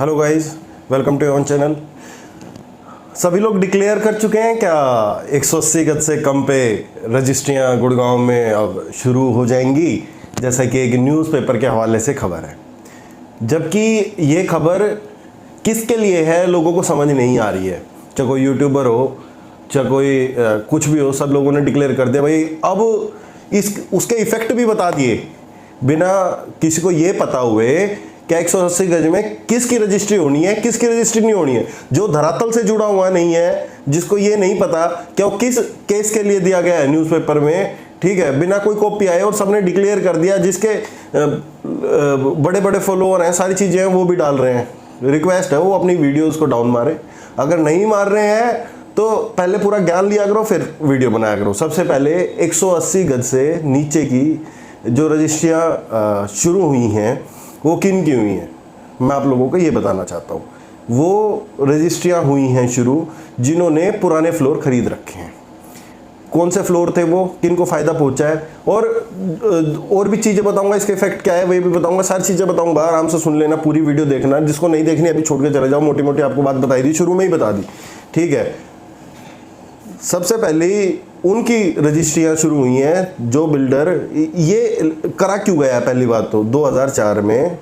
Hello guys, welcome to your channel. सभी लोग declare कर चुके हैं क्या 180 गज से कम पे रजिस्ट्रियां गुड़गांव में अब शुरू हो जाएंगी, जैसा कि एक न्यूज़पेपर के हवाले से खबर है। जबकि ये खबर किसके लिए है लोगों को समझ नहीं आ रही है। चाहे कोई यूट्यूबर हो, चाहे कोई कुछ भी हो, सब लोगों ने डिक्लेयर कर दिया भाई। अब उसके इफेक्ट भी बता दिए बिना किसी को ये पता हुए क्या 180 गज में किसकी रजिस्ट्री होनी है, किसकी रजिस्ट्री नहीं होनी है। जो धरातल से जुड़ा हुआ नहीं है, जिसको ये नहीं पता क्या वो किस केस के लिए दिया गया है न्यूज़पेपर में, ठीक है, बिना कोई कॉपी आए और सबने डिक्लेयर कर दिया। जिसके बड़े बड़े फॉलोअर हैं, सारी चीज़ें हैं, वो भी डाल रहे हैं। रिक्वेस्ट है वो अपनी वीडियोज़ को डाउन मारे। अगर नहीं मार रहे हैं तो पहले पूरा ज्ञान लिया करो, फिर वीडियो बनाया करो। सबसे पहले 180 गज से नीचे की जो रजिस्ट्रियाँ शुरू हुई हैं वो किन की हुई हैं, मैं आप लोगों को ये बताना चाहता हूँ। वो रजिस्ट्रियाँ हुई हैं शुरू जिन्होंने पुराने फ्लोर खरीद रखे हैं। कौन से फ्लोर थे वो, किन को फ़ायदा पहुँचा है, और भी चीज़ें बताऊंगा। इसके इफेक्ट क्या है वही भी बताऊंगा, सारी चीज़ें बताऊंगा। आराम से सुन लेना, पूरी वीडियो देखना। जिसको नहीं देखनी अभी छोड़ के चले जाओ, मोटी मोटी आपको बात बताई दी, शुरू में ही बता दी, ठीक है। सबसे पहले उनकी रजिस्ट्रियां शुरू हुई हैं जो बिल्डर, ये करा क्यों गया है पहली बात तो 2004 में,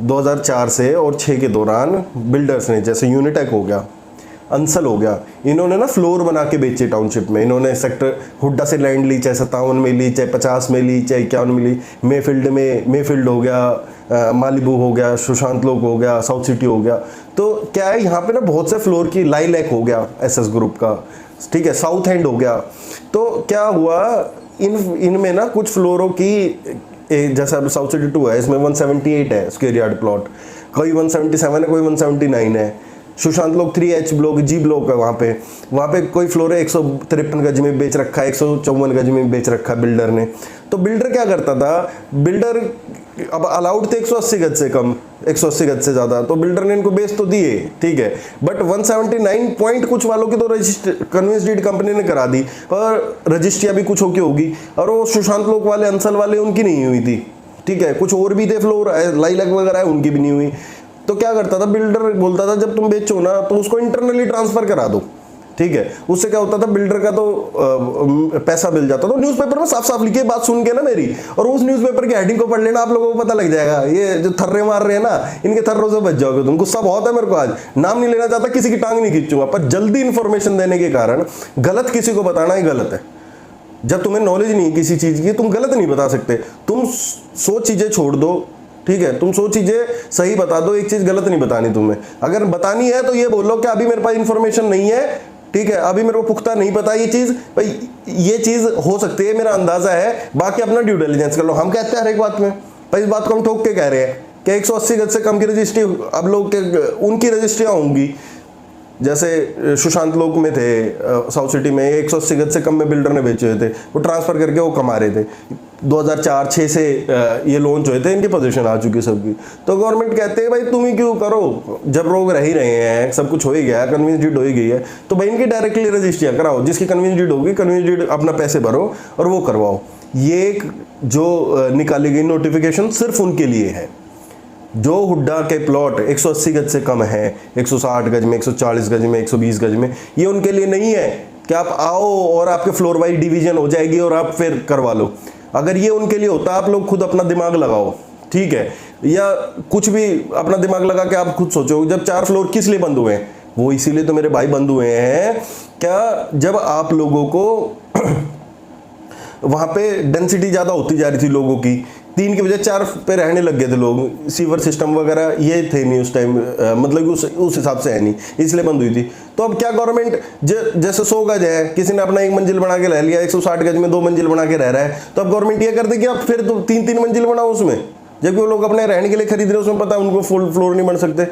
2004 से और 6 के दौरान बिल्डर्स ने, जैसे यूनिटेक हो गया, अंसल हो गया, इन्होंने ना फ्लोर बना के बेचे टाउनशिप में। इन्होंने सेक्टर हुड्डा से लैंड ली, चाहे 57 में ली, चाहे 50 में ली, चाहे 51 में ली। मेफील्ड हो गया, मालिबू हो गया, सुशांत लोक हो गया, साउथ सिटी हो गया। तो क्या है यहाँ पे ना बहुत से फ्लोर की, लाइलैक हो गया एसएस ग्रुप का, ठीक है, साउथ एंड हो गया। तो क्या हुआ, इनमें ना कुछ फ्लोरों की, जैसा साउथ सिटी 2 है, इसमें 178 है स्क्वायर यार्ड प्लॉट, कोई 177 है, कोई 179 है। सुशांत लोक 3H ब्लॉक, जी ब्लॉक है, वहाँ पे कोई फ्लोर है 153 गज में बेच रखा है, 154 गज में बेच रखा है बिल्डर ने। तो बिल्डर क्या करता था, बिल्डर अब अलाउड थे 180 गज से कम, 180 गज से ज़्यादा, तो बिल्डर ने इनको बेच तो दिए, ठीक है, बट 179 पॉइंट कुछ वालों की तो कन्वेंस डीड कंपनी ने करा दी, और रजिस्ट्रियाँ भी कुछ होगी होगी, और वो सुशांत लोक वाले, अंसल वाले, उनकी नहीं हुई थी, ठीक है। कुछ और भी थे फ्लोर, लाइलैक वगैरह, उनकी भी नहीं हुई। तो क्या करता था बिल्डर, बोलता था जब तुम बेचो ना तो उसको इंटरनली ट्रांसफर करा दो, ठीक है। उससे क्या होता था, बिल्डर का तो पैसा मिल जाता। तो न्यूज़पेपर में साफ साफ लिखी बात सुन के ना मेरी, और उस न्यूज़पेपर की हेडिंग को पढ़ लेना, आप लोगों को पता लग जाएगा। ये जो थर्रे मार रहे हैं ना, इनके थर्रों से बच जाओगे तुम। गुस्सा बहुत है मेरे को आज, नाम नहीं लेना चाहता, किसी की टांग नहीं खींचूंगा, पर जल्दी इंफॉर्मेशन देने के कारण गलत किसी को बताना ही गलत है। जब तुम्हें नॉलेज नहीं है किसी चीज़ की, तुम गलत नहीं बता सकते। तुम 100 चीज़ें छोड़ दो, ठीक है, तुम 100 चीज़ें सही बता दो, एक चीज़ गलत नहीं बतानी तुम्हें। अगर बतानी है तो ये बोलो कि अभी मेरे पास इंफॉर्मेशन नहीं है, ठीक है, अभी मेरे को पुख्ता नहीं पता ये चीज़, भाई ये चीज़ हो सकती है, मेरा अंदाज़ा है, बाकी अपना ड्यू डिलिजेंस कर लो। हम कहते हैं हर एक बात में, भाई इस बात को हम ठोक के कह रहे हैं कि 180 गज से कम की रजिस्ट्री, अब लोग उनकी रजिस्ट्रियाँ होंगी। जैसे सुशांत लोक में थे साउथ सिटी में, 180 गज से कम में बिल्डर ने बेचे हुए थे, वो ट्रांसफ़र करके वो कमा रहे थे। 2004-6 से ये लॉन्च हुए थे, इनकी पोजीशन आ चुकी सबकी। तो गवर्नमेंट कहते हैं भाई तुम ही क्यों करो, जब लोग रह ही रहे हैं, सब कुछ हो ही गया, कन्विंस डीड हो ही गई है, तो भाई इनकी डायरेक्टली रजिस्ट्रियाँ कराओ। जिसकी कन्विंस डीड होगी, कन्विंस डीड अपना पैसे भरो और वो करवाओ। ये एक जो निकाली गई नोटिफिकेशन सिर्फ उनके लिए है जो हुड्डा के प्लॉट 180 गज से कम है, 160 गज में, 140 गज में, 120 गज में। ये उनके लिए नहीं है कि आप आओ और आपके फ्लोर वाइज डिवीजन हो जाएगी और आप फिर करवा लो। अगर ये उनके लिए होता, आप लोग खुद अपना दिमाग लगाओ, ठीक है, या कुछ भी अपना दिमाग लगा के आप खुद सोचो। जब 4 फ्लोर किस लिए बंद हुए हैं, वो इसीलिए तो मेरे भाई बंद हुए हैं क्या, जब आप लोगों को वहाँ पे डेंसिटी ज़्यादा होती जा रही थी लोगों की, 3 की बजाय 4 पे रहने लग गए थे लोग। सीवर सिस्टम वगैरह ये थे नहीं उस टाइम, मतलब उस हिसाब से है नहीं, इसलिए बंद हुई थी। तो अब क्या गवर्नमेंट, जैसे 100 गज है, किसी ने अपना 1 मंजिल बना के रह लिया, 160 गज में 2 मंजिल बना के रह रहा है, तो अब गवर्नमेंट ये कर दे कि आप फिर 3-3 मंजिल बनाओ उसमें, जबकि वो लोग अपने रहने के लिए खरीद रहे हैं, उसमें पता है उनको फुल फ्लोर नहीं बन सकते,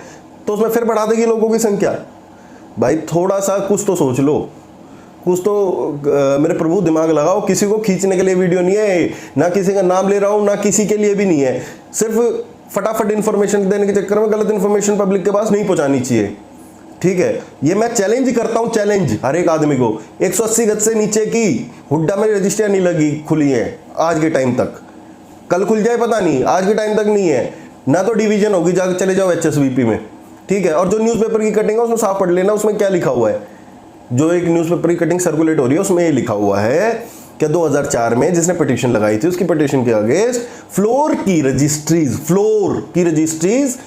तो उसमें फिर बढ़ा देगी लोगों की संख्या। भाई थोड़ा सा कुछ तो सोच लो, कुछ तो मेरे प्रभु दिमाग लगाओ। किसी को खींचने के लिए वीडियो नहीं है, ना किसी का नाम ले रहा हूँ, ना किसी के लिए भी नहीं है, सिर्फ फटाफट इन्फॉर्मेशन देने के चक्कर में गलत इन्फॉर्मेशन पब्लिक के पास नहीं पहुँचानी चाहिए, ठीक है। ये मैं चैलेंज करता हूँ, चैलेंज हर एक आदमी को। 180 गज से नीचे की हुड्डा में रजिस्ट्रियाँ नहीं लगी, खुली हैं आज के टाइम तक, कल खुल जाए पता नहीं, आज के टाइम तक नहीं है। ना तो डिवीजन होगी, जाकर चले जाओ HSVP में, ठीक है। और जो न्यूज़पेपर की कटिंग है उसमें साफ पढ़ लेना, उसमें क्या लिखा हुआ है। जो एक न्यूज़पेपर की कटिंग सर्कुलेट हो रही है उसमें ये लिखा हुआ है कि 2004 में जिसने पिटीशन लगाई थी उसकी पिटीशन के अगेंस्ट फ्लोर की रजिस्ट्रीज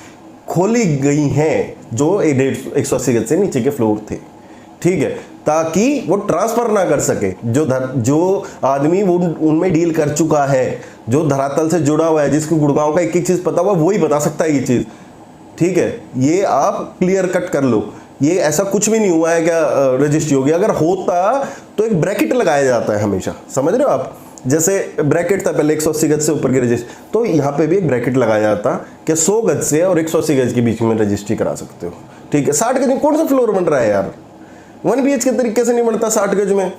खोली गई हैं जो 180 गज से नीचे के फ्लोर थे, ठीक है, ताकि वो ट्रांसफर ना कर सके। जो आदमी वो उनमें डील कर चुका है, जो धरातल से जुड़ा हुआ है, जिसको गुड़गांव का एक एक चीज पता हुआ, वही बता सकता है ये चीज, ठीक है। ये आप क्लियर कट कर लो। ये ऐसा कुछ भी नहीं हुआ है क्या रजिस्ट्री होगी। अगर होता तो एक ब्रैकेट लगाया जाता है हमेशा, समझ रहे हो आप। जैसे ब्रैकेट था पहले 180 गज से ऊपर की रजिस्ट्री, तो यहाँ पे भी एक ब्रैकेट लगाया जाता कि 100 गज से और 180 गज के बीच में रजिस्ट्री करा सकते हो, ठीक है। 60 गज में कौन सा फ्लोर बन रहा है यार, 1 BH के तरीके से नहीं बनता 60 गज में।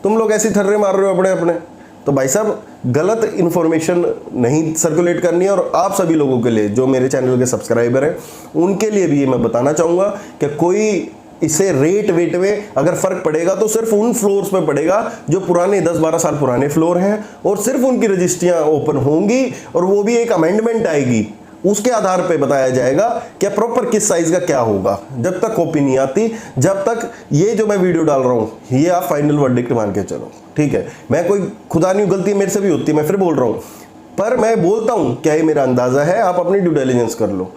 तुम लोग ऐसे थर्रे मार रहे हो अपने अपने। तो भाई साहब गलत इन्फॉर्मेशन नहीं सर्कुलेट करनी है। और आप सभी लोगों के लिए जो मेरे चैनल के सब्सक्राइबर हैं उनके लिए भी ये मैं बताना चाहूँगा कि कोई इसे रेट वेट में अगर फर्क पड़ेगा तो सिर्फ उन फ्लोर्स पे पड़ेगा जो पुराने 10-12 साल पुराने फ्लोर हैं, और सिर्फ उनकी रजिस्ट्रियाँ ओपन होंगी, और वो भी एक अमेंडमेंट आएगी, उसके आधार पे बताया जाएगा कि प्रॉपर किस साइज का क्या होगा। जब तक कॉपी नहीं आती, जब तक ये जो मैं वीडियो डाल रहा हूँ ये आप फाइनल वर्डिक्ट मान के चलो, ठीक है। मैं कोई खुदा नहीं, गलती मेरे से भी होती है, मैं फिर बोल रहा हूँ, पर मैं बोलता हूँ क्या ये मेरा अंदाजा है, आप अपनी ड्यू डिलिजेंस कर लो।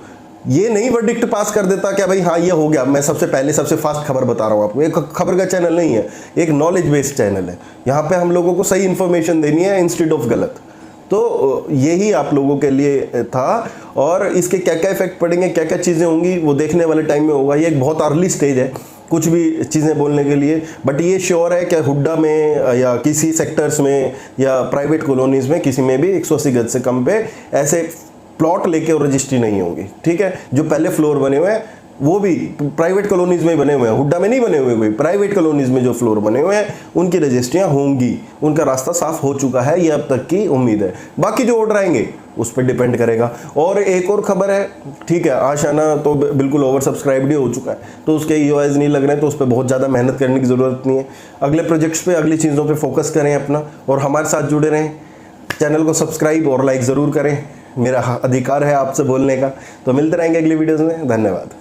ये नहीं वर्डिक्ट पास कर देता क्या भाई हाँ ये हो गया। मैं सबसे पहले सबसे फास्ट खबर बता रहा हूँ आपको। एक खबर का चैनल नहीं है, एक नॉलेज बेस्ड चैनल है। यहाँ पे हम लोगों को सही इन्फॉर्मेशन देनी है इंस्टेड ऑफ गलत। तो यही आप लोगों के लिए था, और इसके क्या क्या इफेक्ट पड़ेंगे, क्या क्या चीज़ें होंगी, वो देखने वाले टाइम में होगा। ये एक बहुत अर्ली स्टेज है कुछ भी चीज़ें बोलने के लिए, बट ये श्योर है कि हुड्डा में या किसी सेक्टर्स में या प्राइवेट कॉलोनीज में किसी में भी 180 गज से कम पे ऐसे प्लॉट लेके और रजिस्ट्री नहीं होगी, ठीक है। जो पहले फ्लोर बने हुए हैं वो भी प्राइवेट कॉलोनीज में बने हुए हैं, हुड्डा में नहीं बने हुए। कोई प्राइवेट कॉलोनीज में जो फ्लोर बने हुए हैं उनकी रजिस्ट्रियाँ होंगी, उनका रास्ता साफ हो चुका है, ये अब तक की उम्मीद है। बाकी जो ऑर्डर आएंगे उस पर डिपेंड करेगा। और एक और खबर है, ठीक है, आशाना तो बिल्कुल ओवर सब्सक्राइब ही हो चुका है, तो उसके EOIs नहीं लग रहे हैं, तो उस पर बहुत ज़्यादा मेहनत करने की ज़रूरत नहीं है। अगले प्रोजेक्ट्स पे, अगली चीज़ों पे फोकस करें अपना, और हमारे साथ जुड़े रहें। चैनल को सब्सक्राइब और लाइक ज़रूर करें, मेरा अधिकार है आपसे बोलने का। तो मिलते रहेंगे अगली वीडियोज़ में। धन्यवाद।